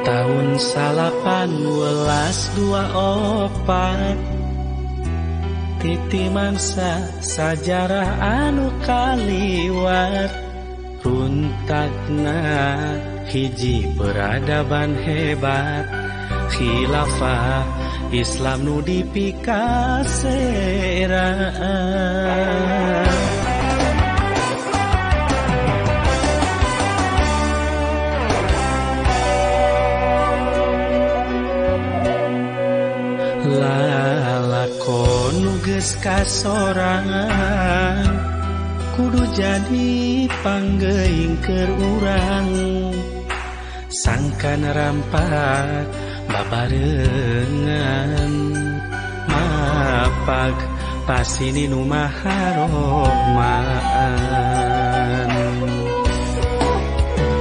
Tahun 1824 titi mangsa sajarah anu kaliwat runtakna hiji peradaban hebat khilafah Islam nu dipikaseraan. Lalakon geus kasorangan kudu jadi panggeuing keur urang sangkan rampak babarengan mapag pasini nu maharomaan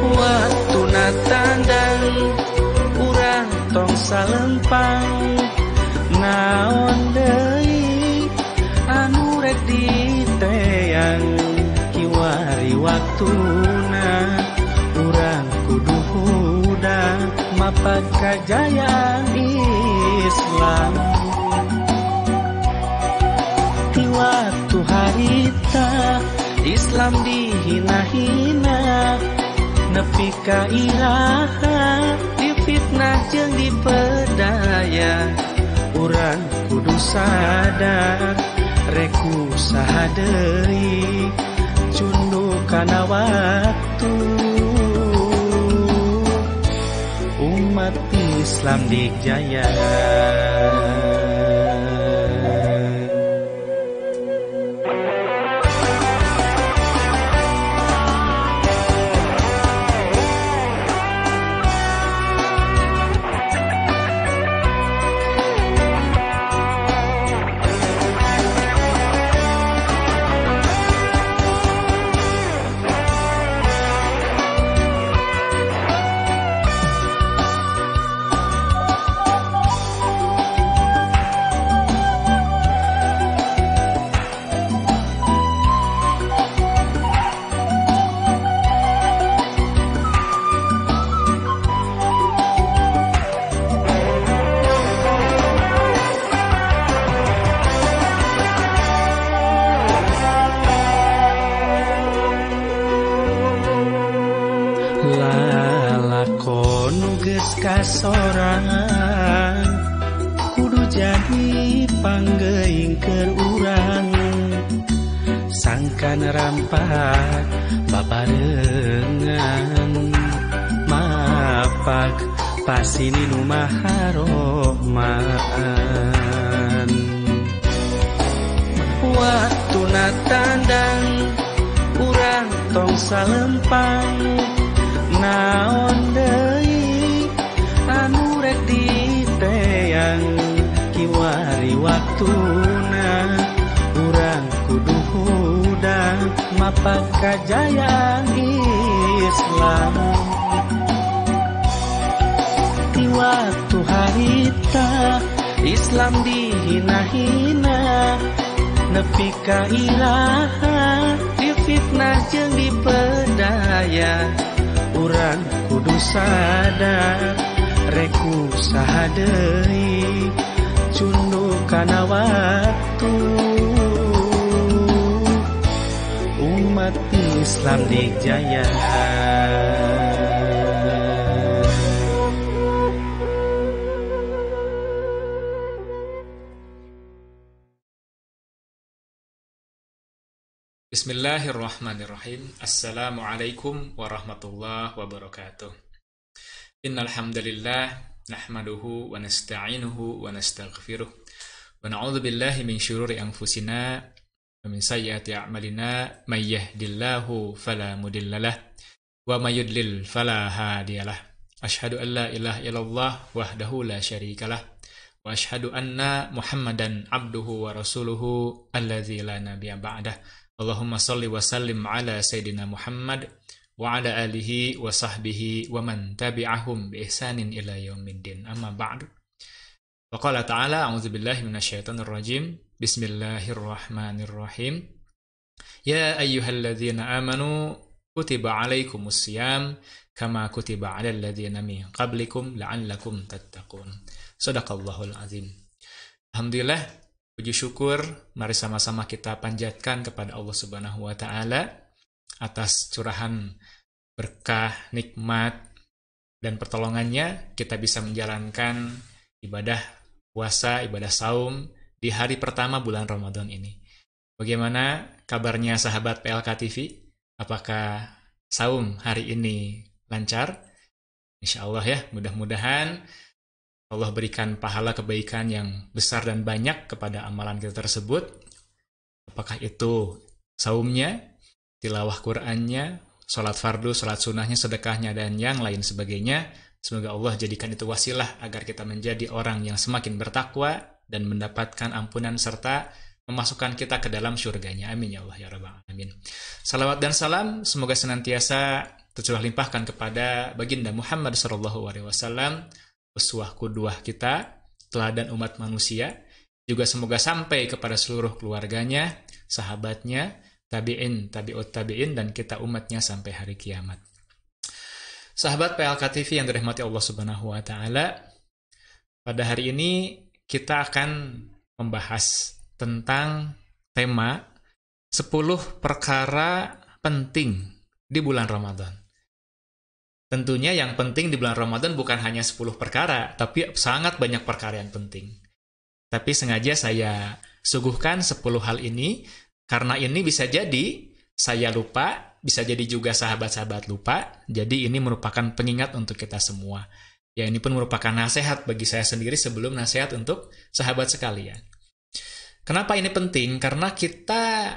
waktuna tandang urang tong salempang naon deui anu rek diteang kiwari waktuna urang kudu huda mapag kajayaan Islam ti waktu harita Islam dihina-hina nepi ka iraha difitnah jeung dipedaya urang kudu sadar reku saha deui cunduk kana waktu umat Islam dijaya. Lalakon geus kasorangan kudu jadi panggeuing keur urang sangkan rampak babarengan mapag pasini nu maharomaan waktuna tandang urang tong salempang naon deui anu rek diteang kiwari waktuna urang kudu huda mapag kajayaan Islam ti waktu harita Islam dihina-hina nepi ka iraha difitnah jeung dipedaya urang kudu sadar reku saha deui cunduk kana waktu umat Islam dijaya. Bismillahirrahmanirrahim. Assalamualaikum warahmatullahi wabarakatuh. Innal hamdalillah nahmaduhu wa nasta'inuhu wa nastaghfiruh wa na'udzu billahi min syururi anfusina wa min sayyiati a'malina may yahdihillahu fala mudhillalah wa may yudlil fala hadiyalah. Asyhadu an la ilaha illallah wahdahu la syarikalah wa asyhadu anna Muhammadan abduhu wa rasuluhu allazi la nabiyya ba'dah. Allahumma salli wa sallim ala Sayyidina Muhammad wa ala alihi wa sahbihi wa man tabi'ahum bi ihsanin ila yaumiddin. Amma ba'du. Wa qala ta'ala a'udzu billahi minasyaitonir rajim. Bismillahirrahmanirrahim. Ya ayyuhalladzina amanu kutiba 'alaikumus syiyam kama kutiba 'alal ladzina min qablikum la'allakum tattaqun. Shadaqallahul azim. Alhamdulillah, puji syukur mari sama-sama kita panjatkan kepada Allah Subhanahu wa taala atas curahan berkah, nikmat dan pertolongannya kita bisa menjalankan ibadah puasa, ibadah saum di hari pertama bulan Ramadan ini. Bagaimana kabarnya sahabat PLK TV? Apakah saum hari ini lancar? Insyaallah ya, mudah-mudahan Allah berikan pahala kebaikan yang besar dan banyak kepada amalan kita tersebut. Apakah itu saumnya, tilawah Qur'annya, sholat fardu, sholat sunnahnya, sedekahnya, dan yang lain sebagainya. Semoga Allah jadikan itu wasilah agar kita menjadi orang yang semakin bertakwa dan mendapatkan ampunan serta memasukkan kita ke dalam surganya. Amin ya Allah ya Rabbal Alamin. Salawat dan salam semoga senantiasa tercurah limpahkan kepada baginda Muhammad SAW, uswah qudwah kita, teladan umat manusia, juga semoga sampai kepada seluruh keluarganya, sahabatnya, tabi'in, tabi'ut tabi'in, dan kita umatnya sampai hari kiamat. Sahabat PLK TV yang dirahmati Allah Subhanahu wa taala, pada hari ini kita akan membahas tentang tema 10 perkara penting di bulan Ramadan. Tentunya yang penting di bulan Ramadan bukan hanya 10 perkara, tapi sangat banyak perkara yang penting. Tapi sengaja saya suguhkan 10 hal ini, karena ini bisa jadi saya lupa, bisa jadi juga sahabat-sahabat lupa, jadi ini merupakan pengingat untuk kita semua. Ya, ini pun merupakan nasihat bagi saya sendiri sebelum nasihat untuk sahabat sekalian. Kenapa ini penting? Karena kita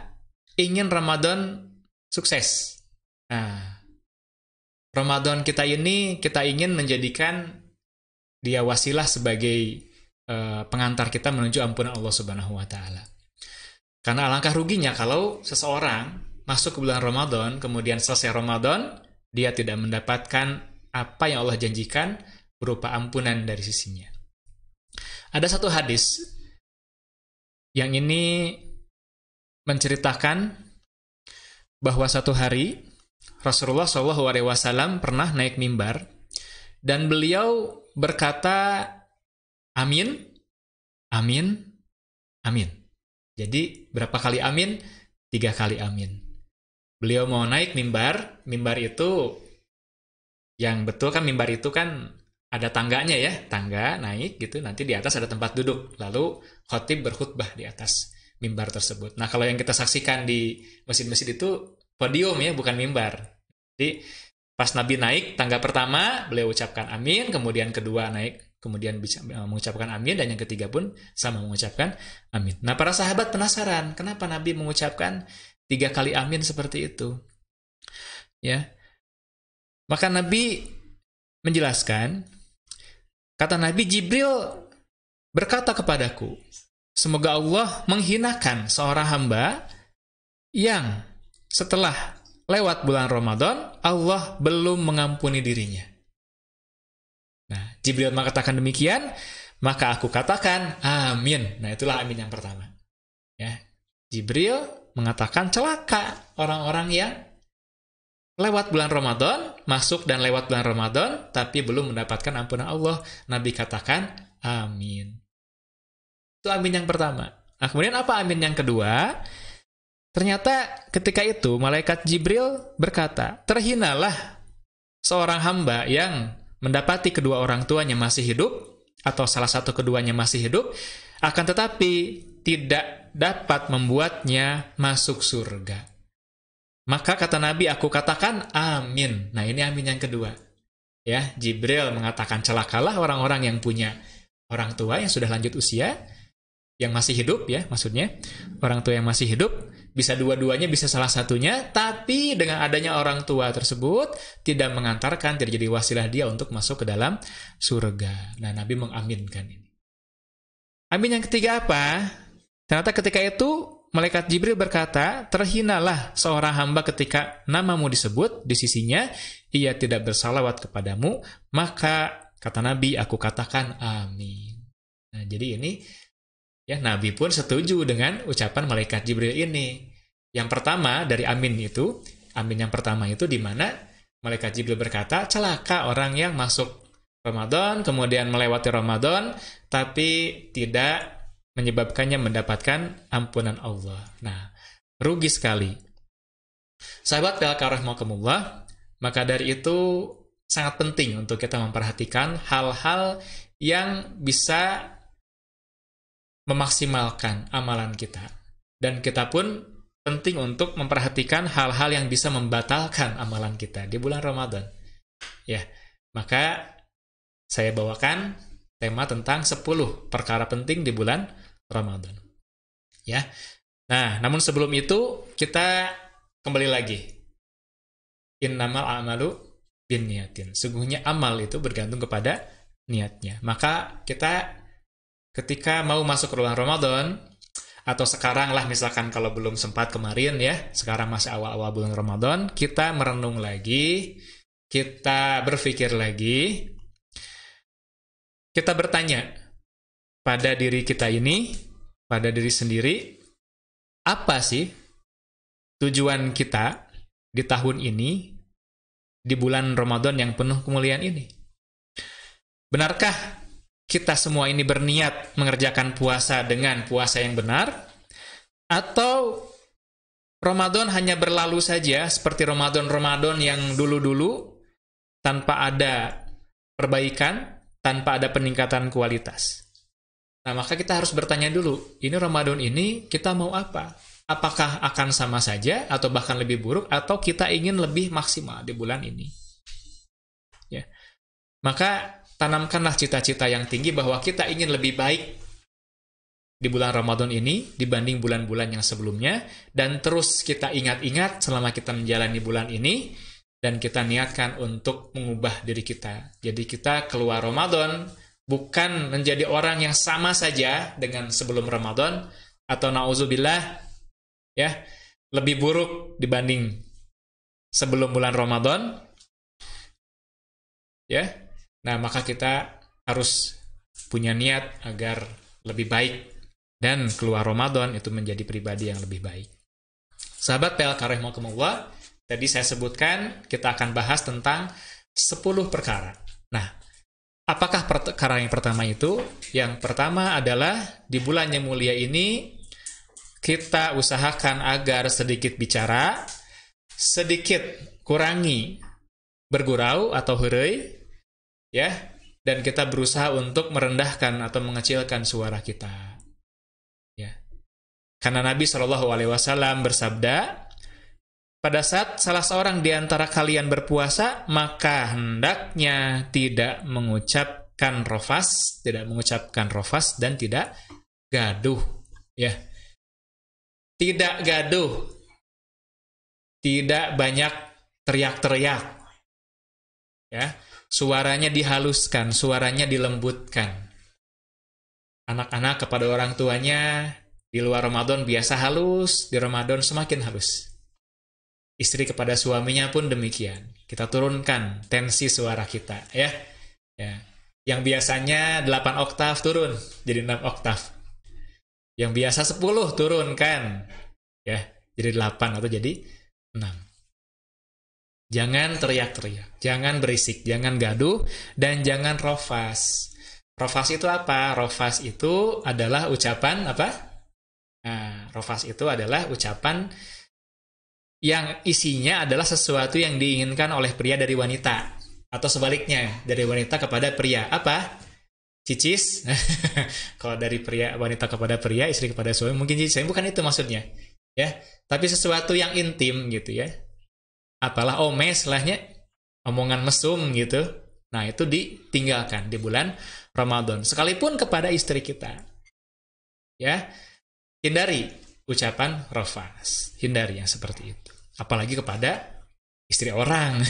ingin Ramadan sukses. Nah, Ramadan kita ini kita ingin menjadikan dia wasilah sebagai pengantar kita menuju ampunan Allah Subhanahu wa taala. Karena alangkah ruginya kalau seseorang masuk ke bulan Ramadan, kemudian selesai Ramadan, dia tidak mendapatkan apa yang Allah janjikan berupa ampunan dari sisinya. Ada satu hadis yang ini menceritakan bahwa satu hari Rasulullah SAW pernah naik mimbar dan beliau berkata, amin, amin, amin. Jadi berapa kali amin? 3 kali amin. Beliau mau naik mimbar, mimbar itu yang betul kan mimbar itu kan ada tangganya ya, tangga naik gitu, nanti di atas ada tempat duduk. Lalu khotib berkhutbah di atas mimbar tersebut. Nah, kalau yang kita saksikan di masjid-masjid itu podium ya, bukan mimbar. Jadi pas Nabi naik tangga pertama, beliau ucapkan amin, kemudian kedua naik, kemudian bisa mengucapkan amin, dan yang ketiga pun sama mengucapkan amin. Nah, para sahabat penasaran, kenapa Nabi mengucapkan 3 kali amin seperti itu? Ya. Maka Nabi menjelaskan, kata Nabi, Jibril berkata kepadaku, semoga Allah menghinakan seorang hamba yang setelah lewat bulan Ramadan, Allah belum mengampuni dirinya. Nah, Jibril mengatakan demikian, maka aku katakan, amin. Nah, itulah amin yang pertama. Ya, Jibril mengatakan celaka orang-orang yang lewat bulan Ramadan, masuk dan lewat bulan Ramadan, tapi belum mendapatkan ampunan Allah. Nabi katakan, amin. Itu amin yang pertama. Nah, kemudian apa amin yang kedua? ternyata ketika itu malaikat Jibril berkata, terhinalah seorang hamba yang mendapati kedua orang tuanya masih hidup, atau salah satu keduanya masih hidup, akan tetapi tidak dapat membuatnya masuk surga. Maka kata Nabi, aku katakan amin. Nah, ini amin yang kedua. Ya, Jibril mengatakan celakalah orang-orang yang punya orang tua yang sudah lanjut usia, yang masih hidup ya, maksudnya orang tua yang masih hidup, bisa dua-duanya, bisa salah satunya, tapi dengan adanya orang tua tersebut tidak mengantarkan, tidak jadi wasilah dia untuk masuk ke dalam surga. Nah, Nabi mengaminkan ini. Amin yang ketiga apa? Ternyata ketika itu malaikat Jibril berkata, terhinalah seorang hamba ketika namamu disebut di sisinya, ia tidak bersalawat kepadamu, maka kata Nabi, aku katakan amin. Nah, jadi ini ya, Nabi pun setuju dengan ucapan malaikat Jibril ini. Yang pertama dari amin itu, amin yang pertama itu di mana malaikat Jibril berkata, celaka orang yang masuk Ramadan, kemudian melewati Ramadan, tapi tidak menyebabkannya mendapatkan ampunan Allah. Nah, rugi sekali. Sahabat PLK rahimakumullah, maka dari itu sangat penting untuk kita memperhatikan hal-hal yang bisa memaksimalkan amalan kita. Dan kita pun penting untuk memperhatikan hal-hal yang bisa membatalkan amalan kita di bulan Ramadan. Ya, maka saya bawakan tema tentang 10 perkara penting di bulan Ramadan. Ya. Nah, namun sebelum itu kita kembali lagi. Innamal a'malu binniyatin. Sungguhnya amal itu bergantung kepada niatnya. Maka kita ketika mau masuk ke bulan Ramadan, atau sekarang lah misalkan kalau belum sempat kemarin ya, sekarang masih awal-awal bulan Ramadan, kita merenung lagi, kita berpikir lagi, kita bertanya pada diri kita ini, pada diri sendiri, apa sih tujuan kita di tahun ini, di bulan Ramadan yang penuh kemuliaan ini? Benarkah kita semua ini berniat mengerjakan puasa dengan puasa yang benar? Atau Ramadan hanya berlalu saja seperti Ramadan-Ramadan yang dulu-dulu tanpa ada perbaikan, tanpa ada peningkatan kualitas? Nah, maka kita harus bertanya dulu, ini Ramadan ini kita mau apa? Apakah akan sama saja atau bahkan lebih buruk, atau kita ingin lebih maksimal di bulan ini? Ya. Maka tanamkanlah cita-cita yang tinggi bahwa kita ingin lebih baik di bulan Ramadan ini dibanding bulan-bulan yang sebelumnya, dan terus kita ingat-ingat selama kita menjalani bulan ini, dan kita niatkan untuk mengubah diri kita. Jadi kita keluar Ramadan bukan menjadi orang yang sama saja dengan sebelum Ramadan, atau na'udzubillah ya, lebih buruk dibanding sebelum bulan Ramadan. Ya. Nah, maka kita harus punya niat agar lebih baik dan keluar Ramadan itu menjadi pribadi yang lebih baik. Sahabat PLK rahimakumullah, tadi saya sebutkan kita akan bahas tentang 10 perkara. Nah, apakah perkara yang pertama itu? Yang pertama adalah di bulan yang mulia ini kita usahakan agar sedikit bicara, sedikit kurangi bergurau atau heureuy, ya, dan kita berusaha untuk merendahkan atau mengecilkan suara kita. Ya. Karena Nabi SAW bersabda, pada saat salah seorang di antara kalian berpuasa, maka hendaknya tidak mengucapkan rafas dan tidak gaduh. Ya. Tidak gaduh. Tidak banyak teriak-teriak. Ya. Suaranya dihaluskan, suaranya dilembutkan. Anak-anak kepada orang tuanya di luar Ramadan biasa halus, di Ramadan semakin halus. Istri kepada suaminya pun demikian. Kita turunkan tensi suara kita, ya. Ya. Yang biasanya 8 oktav turun jadi 6 oktav. Yang biasa 10 turunkan, ya, jadi 8 atau jadi 6. Jangan teriak-teriak, jangan berisik, jangan gaduh, dan jangan rofas. Rofas itu apa? Rofas itu adalah ucapan apa? Nah, rofas itu adalah ucapan yang isinya adalah sesuatu yang diinginkan oleh pria dari wanita. Atau sebaliknya, dari wanita kepada pria. Apa? Cicis. Kalau dari wanita kepada pria, istri kepada suami, mungkin cicis. Bukan itu maksudnya. Ya, tapi sesuatu yang intim gitu ya. Apalah omes lahnya, omongan mesum gitu. Nah, itu ditinggalkan di bulan Ramadan. Sekalipun kepada istri kita. Ya, hindari ucapan rofas. Hindari yang seperti itu. Apalagi kepada istri orang.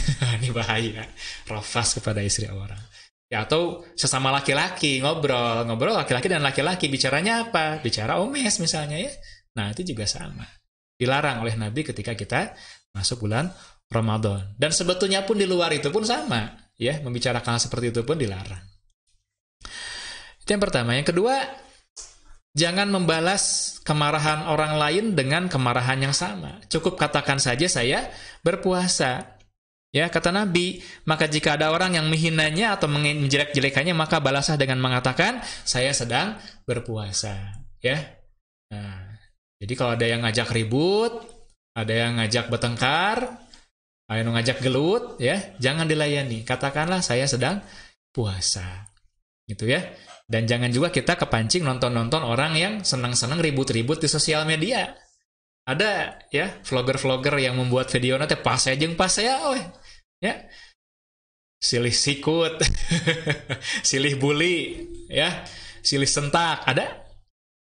Ini bahaya. Rofas kepada istri orang. Ya, atau sesama laki-laki ngobrol laki-laki dan laki-laki bicaranya apa? Bicara omes misalnya ya. Nah, itu juga sama. Dilarang oleh Nabi ketika kita masuk bulan Ramadan. Dan sebetulnya pun di luar itu pun sama, ya, membicarakan hal seperti itu pun dilarang. Itu yang pertama. Yang kedua, jangan membalas kemarahan orang lain dengan kemarahan yang sama. Cukup katakan saja saya berpuasa. Ya, kata Nabi, maka jika ada orang yang menghinanya atau menjelek-jelekannya, maka balaslah dengan mengatakan, saya sedang berpuasa. Ya. Nah, jadi kalau ada yang ngajak ribut, ada yang ngajak bertengkar, ada yang ngajak gelut, ya, jangan dilayani. Katakanlah saya sedang puasa. Gitu ya. Dan jangan juga kita kepancing nonton-nonton orang yang senang-senang ribut-ribut di sosial media. Ada ya vlogger-vlogger yang membuat video nanti pas saya ya, silih sikut, silih bully, ya, silih sentak, ada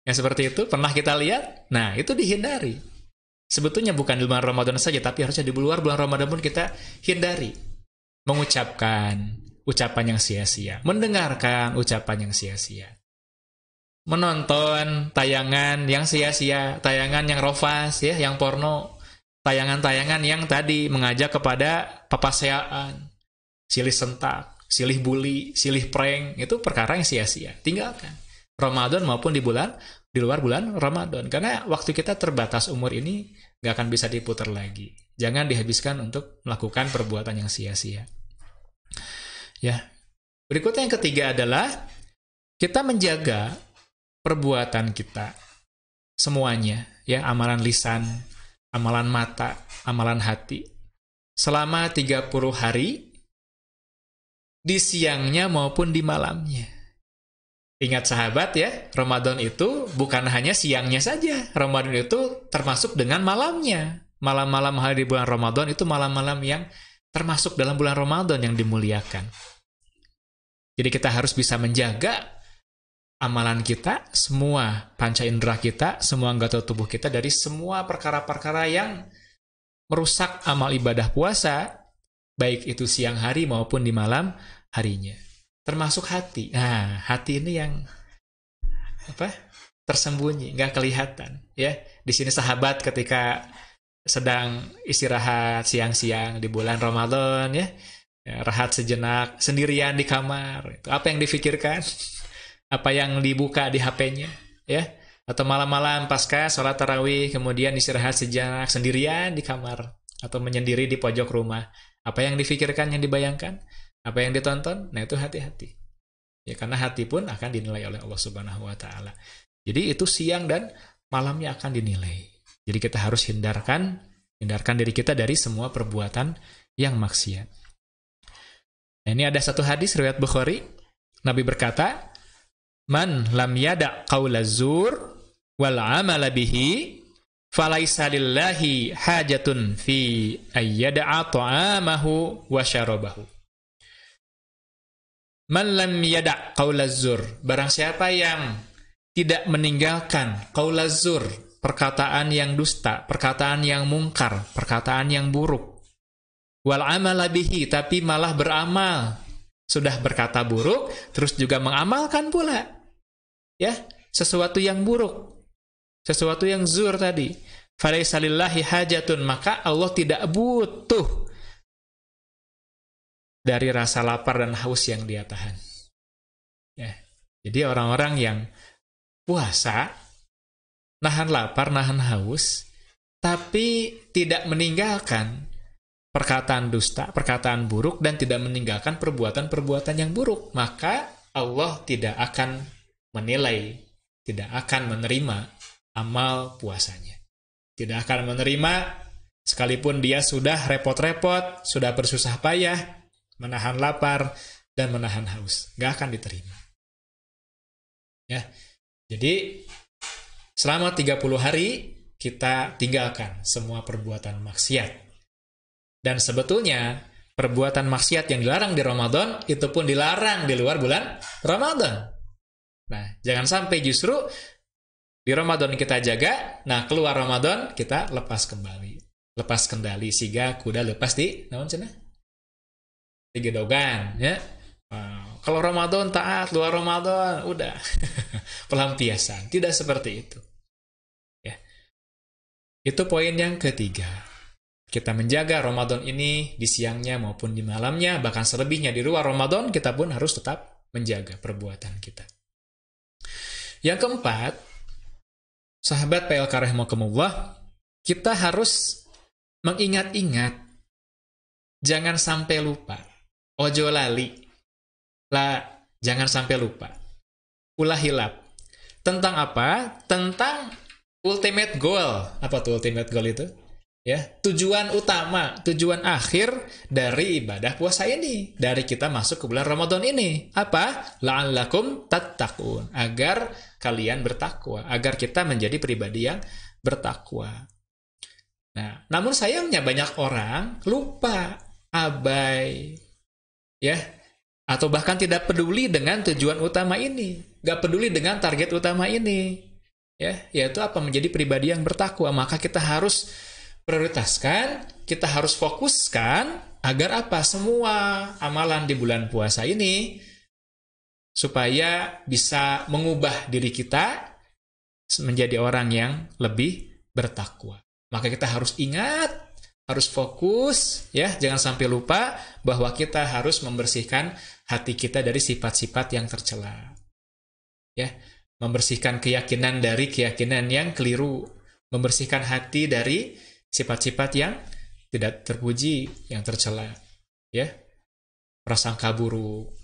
yang seperti itu pernah kita lihat. Nah, itu dihindari. Sebetulnya bukan di bulan Ramadan saja, tapi harusnya di luar bulan Ramadan pun kita hindari mengucapkan ucapan yang sia-sia, mendengarkan ucapan yang sia-sia, menonton tayangan yang sia-sia, tayangan yang rofas, ya, yang porno, tayangan-tayangan yang tadi mengajak kepada papaseaan, silih sentak, silih bully, silih prank, itu perkara yang sia-sia. Tinggalkan. Ramadan maupun di luar bulan Ramadan. Karena waktu kita terbatas, umur ini nggak akan bisa diputar lagi. Jangan dihabiskan untuk melakukan perbuatan yang sia-sia. Ya. Berikutnya yang ketiga adalah kita menjaga perbuatan kita semuanya, ya, amalan lisan, amalan mata, amalan hati, selama 30 hari, di siangnya maupun di malamnya. Ingat sahabat ya, Ramadan itu bukan hanya siangnya saja. Ramadan itu termasuk dengan malamnya. Malam-malam hari di bulan Ramadan itu malam-malam yang termasuk dalam bulan Ramadan yang dimuliakan. Jadi kita harus bisa menjaga amalan kita, semua panca indera kita, semua anggota tubuh kita dari semua perkara-perkara yang merusak amal ibadah puasa, baik itu siang hari maupun di malam harinya. Termasuk hati. Nah, hati ini yang tersembunyi, nggak kelihatan. Ya, di sini sahabat ketika sedang istirahat siang-siang di bulan Ramadan, ya, rehat sejenak, sendirian di kamar. Itu apa yang difikirkan? Apa yang dibuka di HP-nya, ya? Atau malam-malam pasca sholat tarawih, kemudian istirahat sejenak sendirian di kamar atau menyendiri di pojok rumah. Apa yang difikirkan, yang dibayangkan? Apa yang ditonton? Nah, itu hati-hati. Ya, karena hati pun akan dinilai oleh Allah Subhanahu wa taala. Jadi itu siang dan malamnya akan dinilai. Jadi kita harus hindarkan diri kita dari semua perbuatan yang maksiat. Nah, ini ada satu hadis riwayat Bukhari. Nabi berkata, "Man lam yada' qaula zur wal 'amala bihi falaisa lillahi hajatun fi ayyada'a ta'amahu wa syarabahu." Man lam yada' qaula zur, barang siapa yang tidak meninggalkan qaula zur, perkataan yang dusta, perkataan yang mungkar, perkataan yang buruk, wal 'amala bihi, tapi malah beramal, sudah berkata buruk terus juga mengamalkan pula, ya, sesuatu yang buruk, sesuatu yang zur tadi, falaisa lillahi hajatun, maka Allah tidak butuh dari rasa lapar dan haus yang dia tahan. Ya. Jadi orang-orang yang puasa, nahan lapar, nahan haus, tapi tidak meninggalkan perkataan dusta, perkataan buruk, dan tidak meninggalkan perbuatan-perbuatan yang buruk, maka Allah tidak akan menilai, tidak akan menerima amal puasanya. Tidak akan menerima sekalipun dia sudah repot-repot, sudah bersusah payah, menahan lapar, dan menahan haus. Gak akan diterima. Ya. Jadi, selama 30 hari, kita tinggalkan semua perbuatan maksiat. Dan sebetulnya, perbuatan maksiat yang dilarang di Ramadan, itu pun dilarang di luar bulan Ramadan. Nah, jangan sampai justru di Ramadan kita jaga, nah keluar Ramadan kita lepas kembali. Lepas kendali, siga kuda lepas di naon cenah? Di gedogan, ya. Kalau Ramadan taat, luar Ramadan udah pelampiasan. Tidak seperti itu. Ya. Itu poin yang ketiga. Kita menjaga Ramadan ini di siangnya maupun di malamnya, bahkan selebihnya di luar Ramadan, kita pun harus tetap menjaga perbuatan kita. Yang keempat, sahabat PLK rahimakumullah, kita harus mengingat-ingat, jangan sampai lupa. Ojo lali. Lah, jangan sampai lupa. Ulah hilap. Tentang apa? Tentang ultimate goal. Apa tuh ultimate goal itu? Ya, tujuan utama, tujuan akhir dari ibadah puasa ini, dari kita masuk ke bulan Ramadan ini. Apa? La'allakum tattaqun, agar kalian bertakwa, agar kita menjadi pribadi yang bertakwa. Nah, namun sayangnya banyak orang lupa, abai, ya, atau bahkan tidak peduli dengan tujuan utama ini, gak peduli dengan target utama ini, ya, yaitu apa? Menjadi pribadi yang bertakwa. Maka kita harus prioritaskan, kita harus fokuskan agar apa? Semua amalan di bulan puasa ini supaya bisa mengubah diri kita menjadi orang yang lebih bertakwa. Maka kita harus ingat, harus fokus, ya, jangan sampai lupa bahwa kita harus membersihkan hati kita dari sifat-sifat yang tercela. Ya, membersihkan keyakinan dari keyakinan yang keliru, membersihkan hati dari sifat-sifat yang tidak terpuji, yang tercela, ya, prasangka buruk,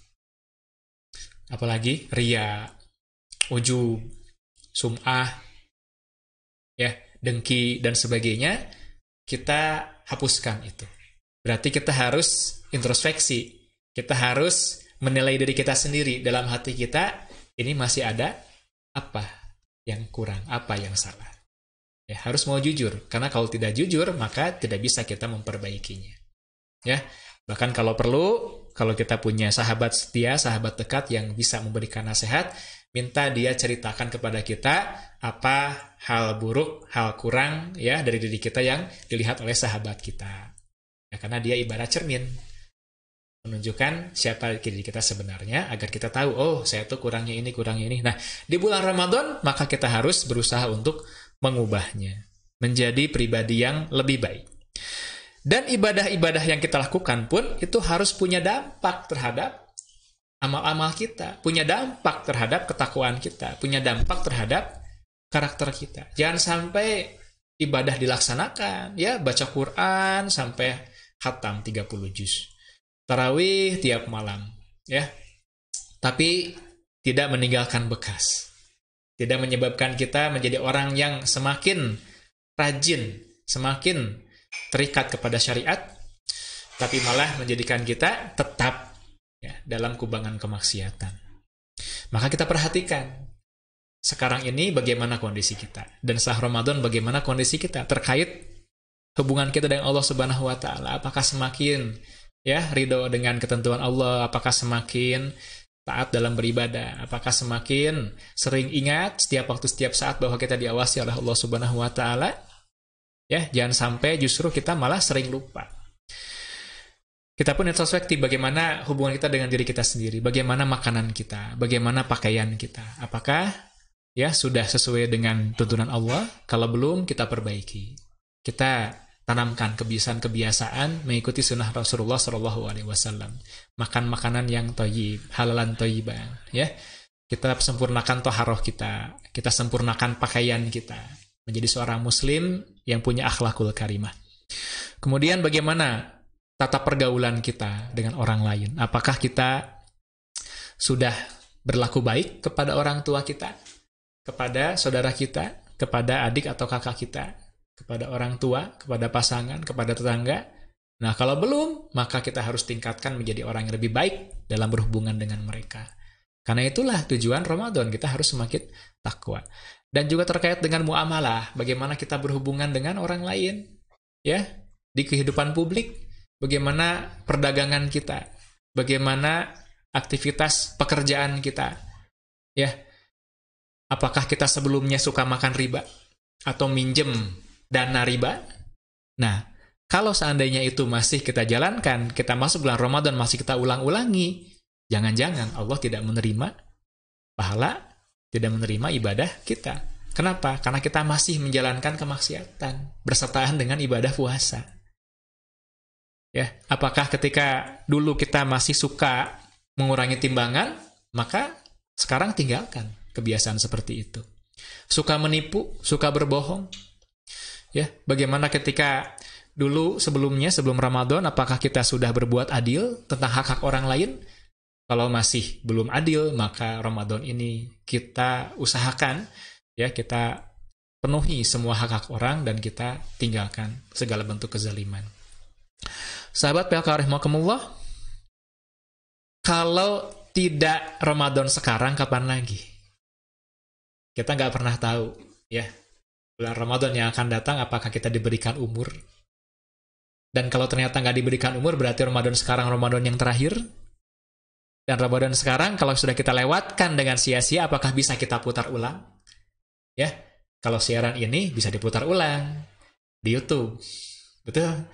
apalagi ria, ujub, sum'ah, ya, dengki dan sebagainya, kita hapuskan itu. Berarti kita harus introspeksi, kita harus menilai diri kita sendiri dalam hati kita, ini masih ada apa yang kurang, apa yang salah. Ya, harus mau jujur, karena kalau tidak jujur, maka tidak bisa kita memperbaikinya. Ya, bahkan kalau perlu, kalau kita punya sahabat setia, sahabat dekat yang bisa memberikan nasihat, minta dia ceritakan kepada kita apa hal buruk, hal kurang, ya, dari diri kita yang dilihat oleh sahabat kita. Ya, karena dia ibarat cermin, menunjukkan siapa diri kita sebenarnya, agar kita tahu, oh, saya tuh kurangnya ini, kurangnya ini. Nah, di bulan Ramadan, maka kita harus berusaha untuk mengubahnya menjadi pribadi yang lebih baik. Dan ibadah-ibadah yang kita lakukan pun itu harus punya dampak terhadap amal-amal kita, punya dampak terhadap ketakwaan kita, punya dampak terhadap karakter kita. Jangan sampai ibadah dilaksanakan, ya, baca Quran sampai khatam 30 juz, tarawih tiap malam, ya, tapi tidak meninggalkan bekas. Tidak menyebabkan kita menjadi orang yang semakin rajin, semakin terikat kepada syariat, tapi malah menjadikan kita tetap, ya, dalam kubangan kemaksiatan. Maka kita perhatikan sekarang ini bagaimana kondisi kita, dan setelah Ramadan bagaimana kondisi kita terkait hubungan kita dengan Allah Subhanahu wa Ta'ala. Apakah semakin, ya, ridho dengan ketentuan Allah? Apakah semakin taat dalam beribadah? Apakah semakin sering ingat setiap waktu, setiap saat bahwa kita diawasi oleh Allah Subhanahu wa Ta'ala? Ya, jangan sampai justru kita malah sering lupa. Kita pun introspeksi bagaimana hubungan kita dengan diri kita sendiri, bagaimana makanan kita, bagaimana pakaian kita. Apakah, ya, sudah sesuai dengan tuntunan Allah? Kalau belum, kita perbaiki. Kita tanamkan kebiasaan-kebiasaan mengikuti sunnah Rasulullah SAW. Makan makanan yang thayyib, halalan thayyiban, ya. Kita sempurnakan toharoh kita sempurnakan pakaian kita, menjadi seorang muslim yang punya akhlakul karimah. Kemudian bagaimana tata pergaulan kita dengan orang lain? Apakah kita sudah berlaku baik kepada orang tua kita, kepada saudara kita, kepada adik atau kakak kita, kepada orang tua, kepada pasangan, kepada tetangga. Nah, kalau belum, maka kita harus tingkatkan menjadi orang yang lebih baik dalam berhubungan dengan mereka. Karena itulah tujuan Ramadan, kita harus semakin takwa. Dan juga terkait dengan muamalah, bagaimana kita berhubungan dengan orang lain, ya, di kehidupan publik, bagaimana perdagangan kita, bagaimana aktivitas pekerjaan kita, ya. Apakah kita sebelumnya suka makan riba atau minjem dana riba? Nah, kalau seandainya itu masih kita jalankan, kita masuk bulan Ramadan masih kita ulang-ulangi, jangan-jangan Allah tidak menerima pahala, tidak menerima ibadah kita. Kenapa? Karena kita masih menjalankan kemaksiatan bersertaan dengan ibadah puasa. Ya, apakah ketika dulu kita masih suka mengurangi timbangan, maka sekarang tinggalkan kebiasaan seperti itu. Suka menipu, suka berbohong. Ya, bagaimana ketika dulu sebelumnya, sebelum Ramadan, apakah kita sudah berbuat adil tentang hak-hak orang lain? Kalau masih belum adil, maka Ramadan ini kita usahakan, ya, kita penuhi semua hak-hak orang dan kita tinggalkan segala bentuk kezaliman. Sahabat PLK rahimakumullah, kalau tidak Ramadan sekarang, kapan lagi? Kita nggak pernah tahu, ya. Bulan Ramadan yang akan datang, apakah kita diberikan umur? Dan kalau ternyata nggak diberikan umur, berarti Ramadan sekarang Ramadan yang terakhir. Dan Ramadan sekarang, kalau sudah kita lewatkan dengan sia-sia, apakah bisa kita putar ulang? Ya, kalau siaran ini bisa diputar ulang di YouTube, betul.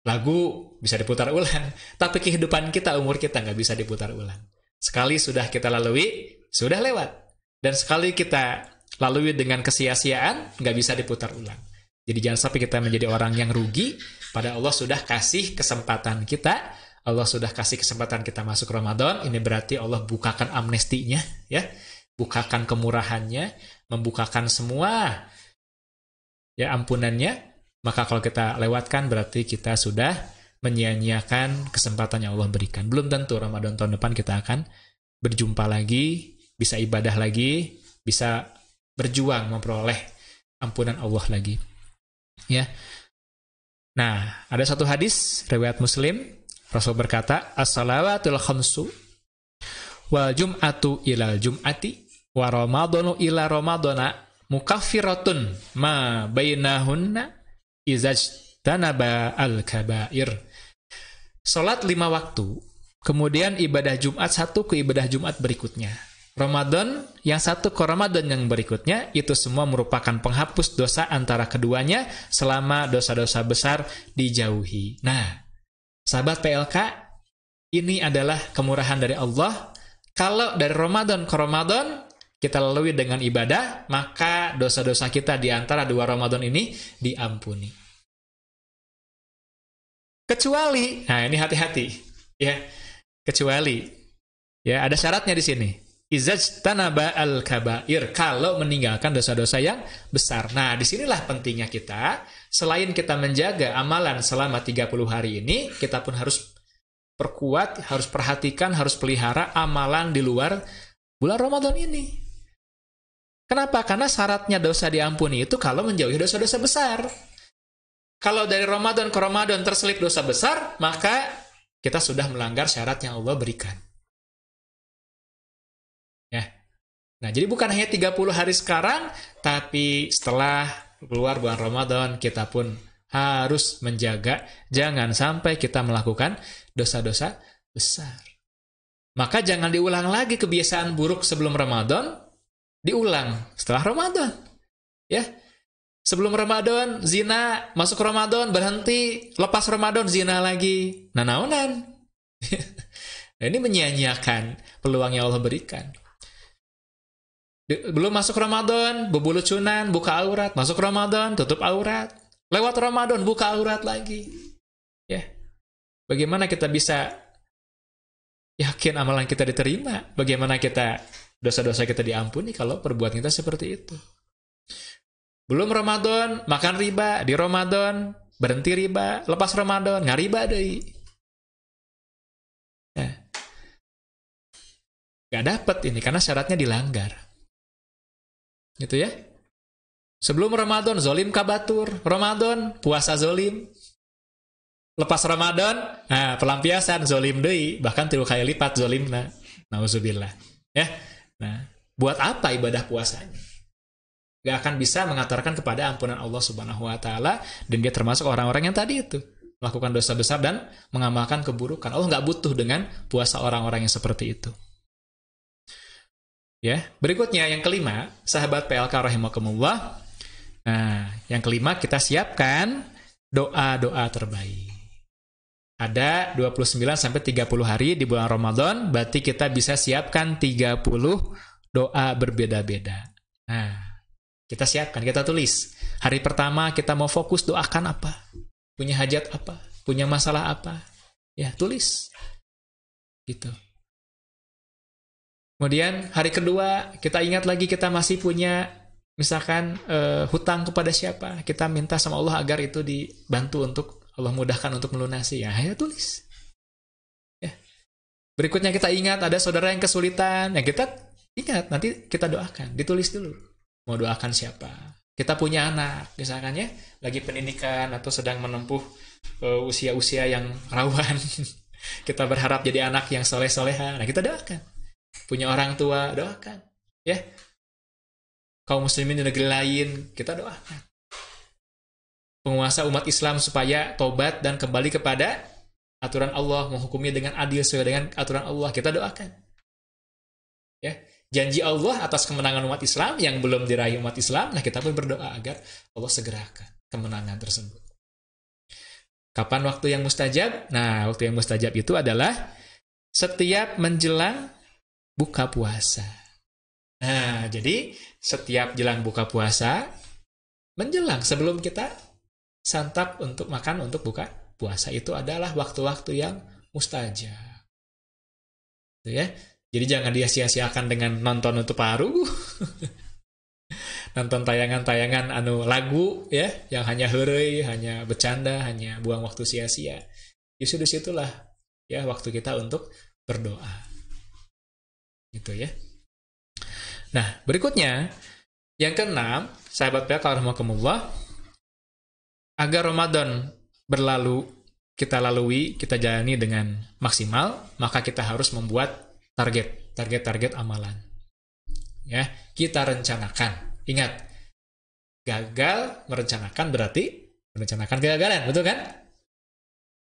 Lagu bisa diputar ulang, tapi kehidupan kita, umur kita nggak bisa diputar ulang. Sekali sudah kita lalui, sudah lewat. Dan sekali kita lalui dengan kesia-siaan, nggak bisa diputar ulang. Jadi jangan sampai kita menjadi orang yang rugi, pada Allah sudah kasih kesempatan kita, Allah sudah kasih kesempatan kita masuk Ramadan, ini berarti Allah bukakan amnestinya, ya, bukakan kemurahannya, membukakan semua, ya, ampunannya. Maka kalau kita lewatkan, berarti kita sudah menyia-nyiakan kesempatan yang Allah berikan. Belum tentu Ramadan tahun depan kita akan berjumpa lagi, bisa ibadah lagi, bisa berjuang memperoleh ampunan Allah lagi. Ya. Nah, ada satu hadis riwayat Muslim, Rasul berkata, "As-salawatul khamsu wal jum'atu ilal jum'ati wa ramadhanu ila ramadhana mukaffiratun ma bainahunna izajtanaba al-kabair." Salat 5 waktu, kemudian ibadah Jumat satu ke ibadah Jumat berikutnya. Ramadan yang satu ke Ramadan yang berikutnya, itu semua merupakan penghapus dosa antara keduanya selama dosa-dosa besar dijauhi. Nah, sahabat PLK, ini adalah kemurahan dari Allah. Kalau dari Ramadan ke Ramadan kita lalui dengan ibadah, maka dosa-dosa kita di antara 2 Ramadan ini diampuni. Kecuali, nah ini hati-hati, ya. Kecuali, ya, ada syaratnya di sini. Izajtanaba al-kabair, kalau meninggalkan dosa-dosa yang besar. Nah, disinilah pentingnya kita, selain kita menjaga amalan selama 30 hari ini, kita pun harus perkuat, harus perhatikan, harus pelihara amalan di luar bulan Ramadan ini. Kenapa? Karena syaratnya dosa diampuni itu kalau menjauhi dosa-dosa besar. Kalau dari Ramadan ke Ramadan terselip dosa besar, maka kita sudah melanggar syarat yang Allah berikan. Ya. Nah, jadi bukan hanya 30 hari sekarang, tapi setelah keluar bulan Ramadan, kita pun harus menjaga, jangan sampai kita melakukan dosa-dosa besar. Maka jangan diulang lagi kebiasaan buruk sebelum Ramadan, diulang setelah Ramadan. Ya. Sebelum Ramadan, zina, masuk Ramadan, berhenti, lepas Ramadan, zina lagi. Nah, naonan. Nah, ini menyia-nyiakan peluang yang Allah berikan. Belum masuk Ramadan, bebulucunan, buka aurat. Masuk Ramadan, tutup aurat. Lewat Ramadan, buka aurat lagi. Ya. Bagaimana kita bisa yakin amalan kita diterima? Bagaimana kita dosa-dosa kita diampuni kalau perbuatan kita seperti itu? Belum Ramadan, makan riba. Di Ramadan, berhenti riba. Lepas Ramadan, nggak riba deh. Ya. Nggak dapat ini, karena syaratnya dilanggar. Gitu ya. Sebelum Ramadan zolim kabatur, Ramadan puasa zolim. Lepas Ramadan, nah pelampiasan zolim deui, bahkan 3 kali lipat zolimna. Nauzubillah. Ya. Nah, buat apa ibadah puasanya? Gak akan bisa mengantarkan kepada ampunan Allah Subhanahu wa taala, dan dia termasuk orang-orang yang tadi itu melakukan dosa besar dan mengamalkan keburukan. Allah nggak butuh dengan puasa orang-orang yang seperti itu. Ya, berikutnya yang kelima, sahabat PLK rahimakumullah. Nah, yang kelima kita siapkan doa-doa terbaik. Ada 29 sampai 30 hari di bulan Ramadan, berarti kita bisa siapkan 30 doa berbeda-beda. Nah, kita siapkan, kita tulis. Hari pertama kita mau fokus doakan apa? Punya hajat apa? Punya masalah apa? Ya, tulis. Gitu. Kemudian hari kedua kita ingat lagi kita masih punya misalkan hutang kepada siapa? Kita minta sama Allah agar itu dibantu untuk Allah mudahkan untuk melunasi. Ya, ayo tulis. Ya. Berikutnya kita ingat ada saudara yang kesulitan. Ya, kita ingat, nanti kita doakan. Ditulis dulu. Mau doakan siapa? Kita punya anak, misalkan ya, lagi pendidikan atau sedang menempuh usia-usia yang rawan. Kita berharap jadi anak yang soleh-soleha. Nah, kita doakan. Punya orang tua, doakan. Ya. Kaum muslimin di negeri lain, kita doakan. Penguasa umat Islam supaya tobat dan kembali kepada aturan Allah, menghukumi dengan adil sesuai dengan aturan Allah, kita doakan. Ya. Janji Allah atas kemenangan umat Islam yang belum diraih umat Islam, nah kita pun berdoa agar Allah segerakan kemenangan tersebut. Kapan waktu yang mustajab? Nah, waktu yang mustajab itu adalah setiap menjelang buka puasa. Nah, jadi setiap jelang buka puasa, menjelang sebelum kita santap untuk makan untuk buka puasa, itu adalah waktu-waktu yang mustajab. Itu ya. Jadi jangan dia sia-siakan dengan nonton untuk paru. Nonton tayangan-tayangan lagu ya, yang hanya heureuy, hanya bercanda, hanya buang waktu sia-sia. Justru disitulah ya waktu kita untuk berdoa. Gitu ya. Nah, berikutnya yang keenam, sahabat PLK rahimakumullah, agar Ramadan berlalu, kita lalui, kita jalani dengan maksimal, maka kita harus membuat target amalan. Ya, kita rencanakan. Ingat, gagal merencanakan berarti merencanakan kegagalan, betul kan?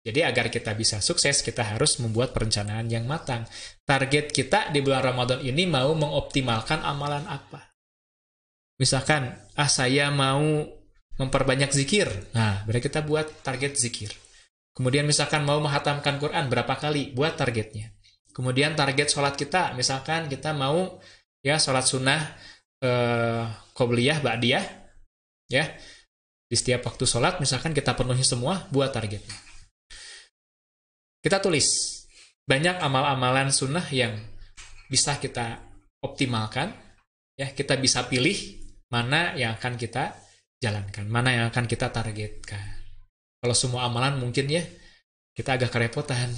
Jadi agar kita bisa sukses, kita harus membuat perencanaan yang matang. Target kita di bulan Ramadan ini mau mengoptimalkan amalan apa? Misalkan, saya mau memperbanyak zikir. Nah, berarti kita buat target zikir. Kemudian misalkan mau menghatamkan Quran berapa kali? Buat targetnya. Kemudian target sholat kita, misalkan kita mau ya sholat sunnah qobliyah, ba'diyah, ya di setiap waktu sholat, misalkan kita penuhi semua, buat targetnya. Kita tulis banyak amal-amalan sunnah yang bisa kita optimalkan, ya kita bisa pilih mana yang akan kita jalankan, mana yang akan kita targetkan. Kalau semua amalan mungkin ya kita agak kerepotan.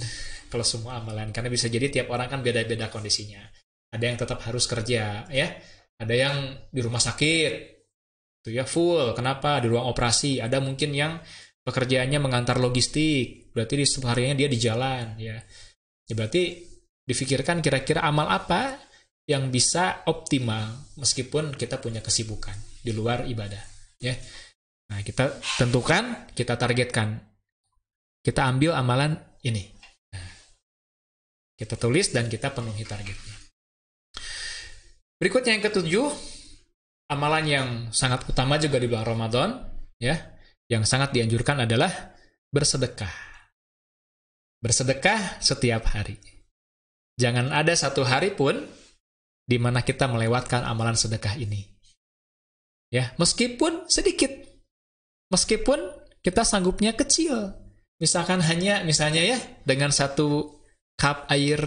Kalau semua amalan, karena bisa jadi tiap orang kan beda-beda kondisinya. Ada yang tetap harus kerja, ya. Ada yang di rumah sakit, itu ya full. Kenapa? Di ruang operasi. Ada mungkin yang pekerjaannya mengantar logistik, berarti di setiap harinya dia di jalan, ya. Ya berarti difikirkan kira-kira amal apa yang bisa optimal meskipun kita punya kesibukan di luar ibadah, ya. Nah, kita tentukan, kita targetkan, kita ambil amalan ini. Kita tulis dan kita penuhi targetnya. Berikutnya yang ketujuh, amalan yang sangat utama juga di bulan Ramadan, ya, yang sangat dianjurkan adalah bersedekah. Bersedekah setiap hari. Jangan ada satu hari pun di mana kita melewatkan amalan sedekah ini. Ya, meskipun sedikit. Meskipun kita sanggupnya kecil. Misalkan misalnya ya, dengan satu cup air,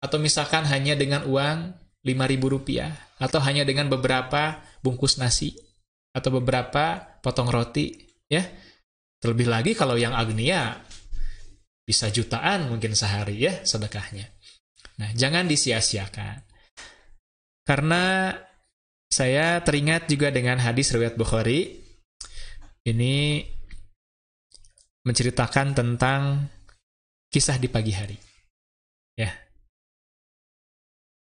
atau misalkan hanya dengan uang Rp5.000, atau hanya dengan beberapa bungkus nasi, atau beberapa potong roti, ya. Terlebih lagi kalau yang agnia, bisa jutaan mungkin sehari ya sedekahnya. Nah, jangan disia-siakan. Karena saya teringat juga dengan hadis riwayat Bukhari. Ini menceritakan tentang kisah di pagi hari. Ya.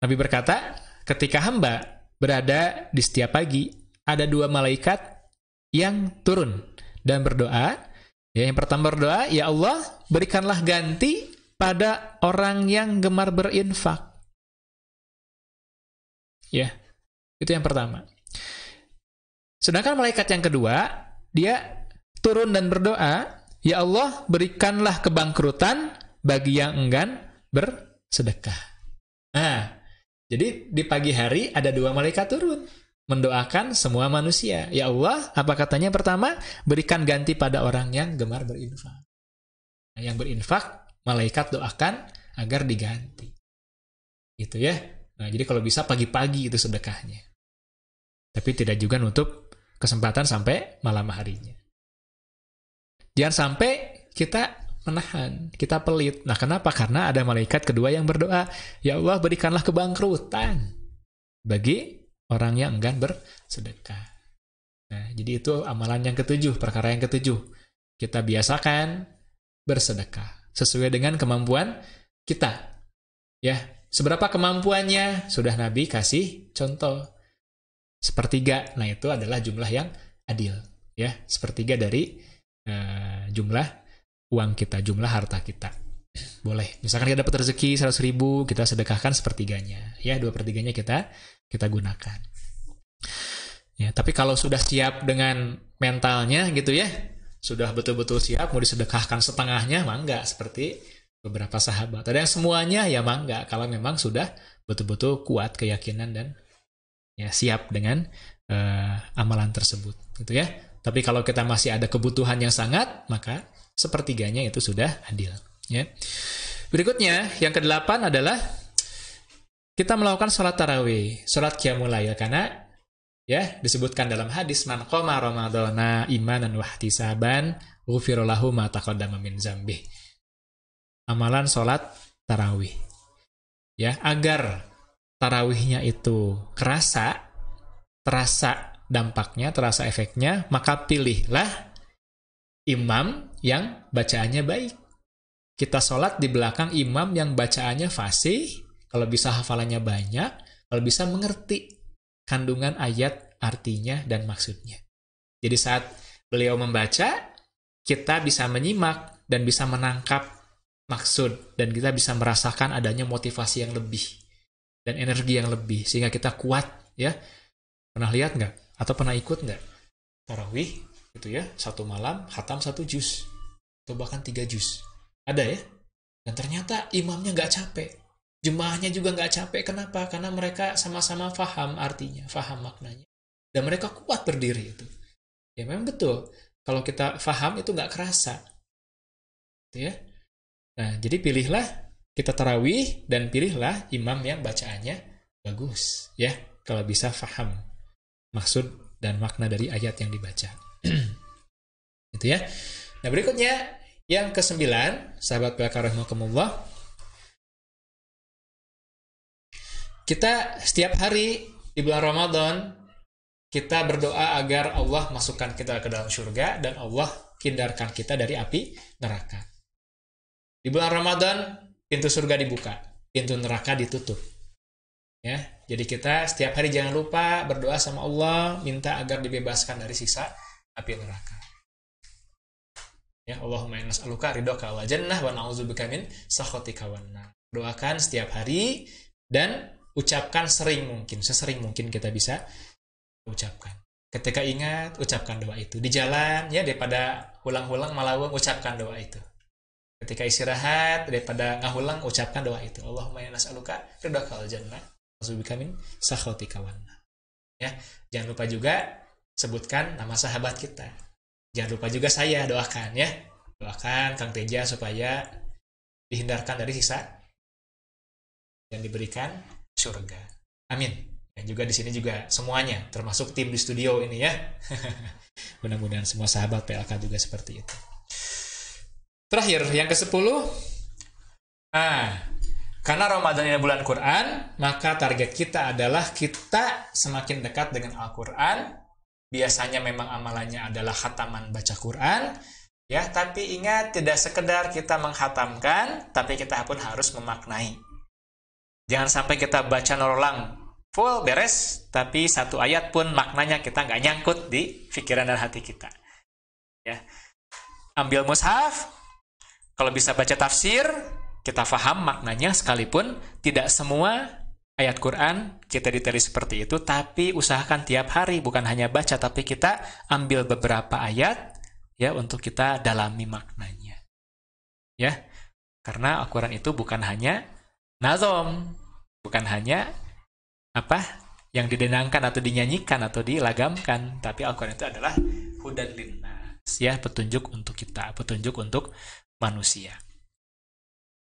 Nabi berkata, ketika hamba berada di setiap pagi, ada 2 malaikat yang turun dan berdoa. Ya, yang pertama berdoa, ya Allah, berikanlah ganti pada orang yang gemar berinfak. Ya, itu yang pertama. Sedangkan malaikat yang kedua, dia turun dan berdoa, ya Allah, berikanlah kebangkrutan bagi yang enggan bersedekah. Nah, jadi di pagi hari ada 2 malaikat turun mendoakan semua manusia. Ya Allah, apa katanya pertama? Berikan ganti pada orang yang gemar berinfak. Nah, yang berinfak, malaikat doakan agar diganti. Gitu ya. Nah, jadi kalau bisa pagi-pagi itu sedekahnya. Tapi tidak juga nutup kesempatan sampai malam harinya. Jangan sampai kita menahan, kita pelit. Nah, kenapa? Karena ada malaikat kedua yang berdoa, ya Allah, berikanlah kebangkrutan bagi orang yang enggan bersedekah. Nah, jadi itu amalan yang ketujuh, perkara yang ketujuh. Kita biasakan bersedekah sesuai dengan kemampuan kita. Ya, seberapa kemampuannya sudah Nabi kasih contoh. 1/3. Nah, itu adalah jumlah yang adil. Ya, 1/3 dari jumlah uang kita, jumlah harta kita. Boleh. Misalkan kita dapat rezeki 100.000, kita sedekahkan 1/3-nya. Ya, 2/3-nya kita gunakan. Ya, tapi kalau sudah siap dengan mentalnya gitu ya, sudah betul-betul siap mau disedekahkan setengahnya, mah enggak, seperti beberapa sahabat. Ada yang semuanya, ya mah enggak, kalau memang sudah betul-betul kuat keyakinan dan ya siap dengan amalan tersebut, gitu ya. Tapi kalau kita masih ada kebutuhan yang sangat, maka 1/3-nya itu sudah adil. Ya. Berikutnya, yang ke-8 adalah kita melakukan sholat tarawih, sholat qiyamul lail, karena ya disebutkan dalam hadis, man qoma ramadhana imanan wahtisaban ghufira lahu ma taqaddama min dzambih. Amalan sholat tarawih. Ya, agar tarawihnya itu terasa dampaknya, terasa efeknya, maka pilihlah imam yang bacaannya baik. Kita sholat di belakang imam yang bacaannya fasih, kalau bisa hafalannya banyak, kalau bisa mengerti kandungan ayat, artinya, dan maksudnya. Jadi saat beliau membaca, kita bisa menyimak dan bisa menangkap maksud, dan kita bisa merasakan adanya motivasi yang lebih dan energi yang lebih, sehingga kita kuat. Ya, pernah lihat nggak? Atau pernah ikut nggak? Tarawih, gitu ya, 1 malam, khatam 1 juz, atau bahkan 3 juz. Ada ya? Dan ternyata imamnya nggak capek. Jemaahnya juga nggak capek. Kenapa? Karena mereka sama-sama faham artinya, faham maknanya. Dan mereka kuat berdiri itu. Ya memang betul. Kalau kita faham itu nggak kerasa. Gitu ya. Nah, jadi pilihlah kita tarawih dan pilihlah imam yang bacaannya bagus. Ya, kalau bisa faham maksud dan makna dari ayat yang dibaca. Gitu ya. Nah, berikutnya yang ke-9, sahabat PLK rahimakumullah, kita setiap hari di bulan Ramadan, kita berdoa agar Allah masukkan kita ke dalam surga dan Allah hindarkan kita dari api neraka. Di bulan Ramadan, pintu surga dibuka, pintu neraka ditutup. Ya, jadi kita setiap hari jangan lupa berdoa sama Allah, minta agar dibebaskan dari siksa api neraka. Ya, Allahumma inna nas'aluka ridhaka wal jannah wa na'udzubika min sakhatika wan nar. Doakan setiap hari dan ucapkan sering mungkin, sesering mungkin kita bisa ucapkan. Ketika ingat, ucapkan doa itu. Di jalan, ya, daripada ulang-ulang malawang, ucapkan doa itu. Ketika istirahat, daripada ngahulang, ucapkan doa itu. Allahumma inna nas'aluka ridhaka wal jannah wa na'udzubika min sakhatika wan nar. Ya, jangan lupa juga sebutkan nama sahabat kita. Jangan lupa juga saya doakan, ya. Doakan Kang Teja supaya dihindarkan dari siksa dan diberikan surga. Amin. Dan juga di sini juga semuanya, termasuk tim di studio ini, ya. Mudah-mudahan semua sahabat PLK juga seperti itu. Terakhir, yang ke-10. Karena Ramadan ini bulan Quran, maka target kita adalah kita semakin dekat dengan Al-Quran. Biasanya memang amalannya adalah khataman baca Quran, ya. Tapi ingat, tidak sekedar kita menghatamkan, tapi kita pun harus memaknai. Jangan sampai kita baca nololang full beres, tapi satu ayat pun maknanya kita nggak nyangkut di pikiran dan hati kita. Ya, ambil mushaf, kalau bisa baca tafsir. Kita faham maknanya sekalipun tidak semua ayat Quran kita detail seperti itu, tapi usahakan tiap hari bukan hanya baca, tapi kita ambil beberapa ayat ya untuk kita dalami maknanya. Ya. Karena Al-Quran itu bukan hanya nazom, bukan hanya yang didenangkan atau dinyanyikan atau dilagamkan, tapi Al-Quran itu adalah hudan linnas, ya, petunjuk untuk kita, petunjuk untuk manusia.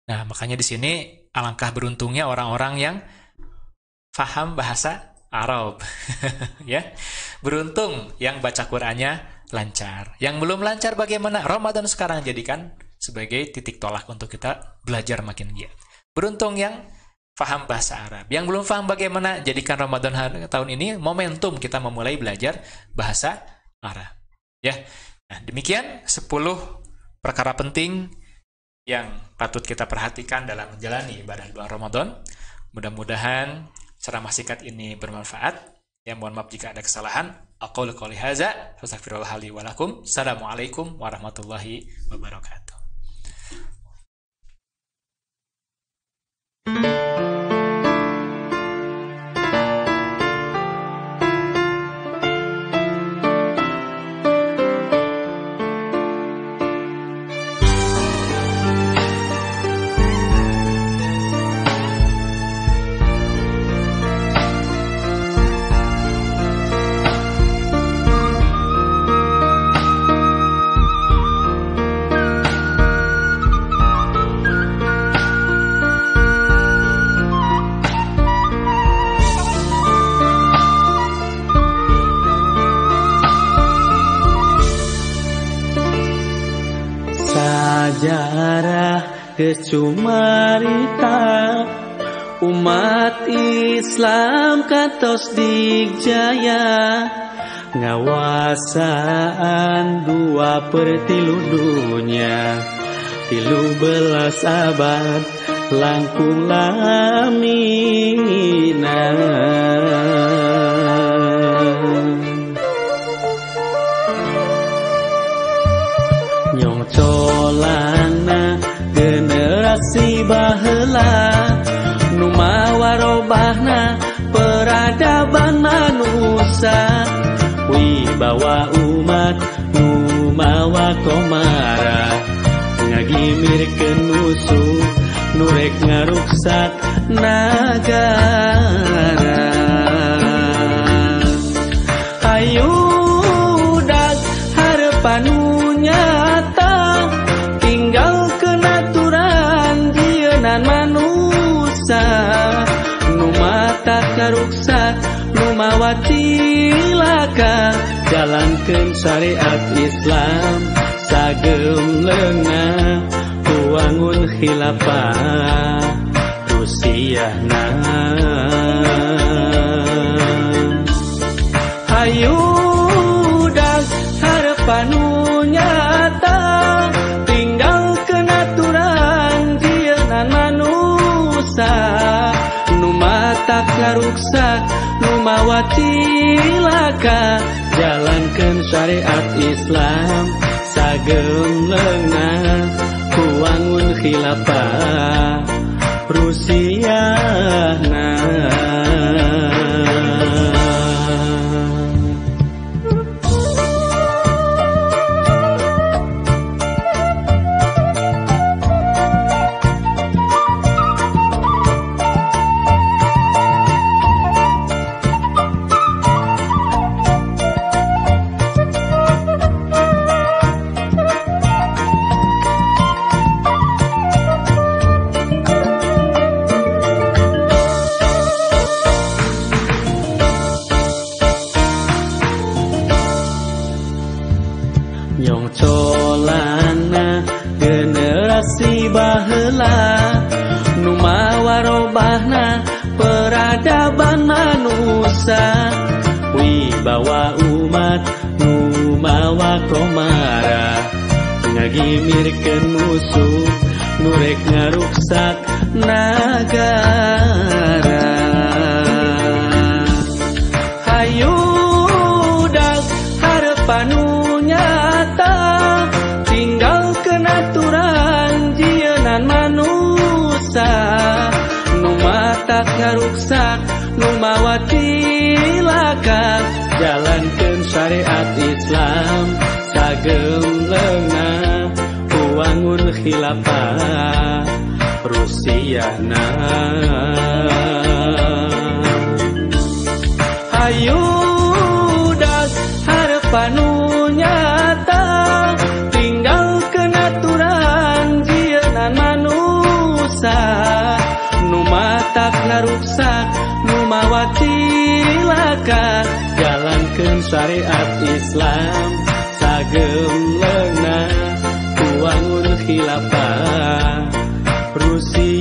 Nah, makanya di sini alangkah beruntungnya orang-orang yang faham bahasa Arab. Ya. Beruntung yang baca Qur'annya lancar. Yang belum lancar bagaimana? Ramadan sekarang jadikan sebagai titik tolak untuk kita belajar makin giat. Beruntung yang faham bahasa Arab. Yang belum faham bagaimana? Jadikan Ramadan tahun ini momentum kita memulai belajar bahasa Arab. Ya. Nah, demikian 10 perkara penting yang patut kita perhatikan dalam menjalani ibadah bulan Ramadan. Mudah-mudahan ceramah singkat ini bermanfaat. Ya, mohon maaf jika ada kesalahan. Aqulu qouli hadza, fastaghfirullah li wa lakum. Assalamualaikum warahmatullahi wabarakatuh. Sejarah kecumarita umat Islam kantos dijaya ngawasaan 2/3 dunia 13 abad langkung lamina. Nyongcolana generasi baheula nu mawarobahna peradaban manusia, wibawa umat nu mawa komara ngagimirkeun musuh nu rek ngaruksak nagara. Hayudag harapan nyata tinggal kenaturan dienan manusia nu mata karuksak nu mawa cilaka jalankeun syariat Islam sagem leungna kuangun khilafah Rusiana. Hayudag harapan nyata tinggal kenaturan dienan manusia nu mata karuksak nu mawa cilaka jalankeun syariat Islam sagem leungna kuangun khilafah Rusiana. Nyongcolana generasi baheula nu mawa lemahna peradaban manusia, wibawa umat nu mawa komara, ngagimirkeun musuh nu rek ngaruksak nagara. Hayudak harapan nu nyata, tinggalkeun aturan jieunnan manusia, nu matak ngaruksak nu mawa cilaka, jalankeun syariat Islam sagem leungna, wangun khilafah Rusiana. Hayudak harapan nu nyata, tinggalkeun aturan jieunnan manusia, nu matak ngaruksak nu mawa cilaka, jalankeun syariat Islam sagem leungna, wangun khilafah Rusia.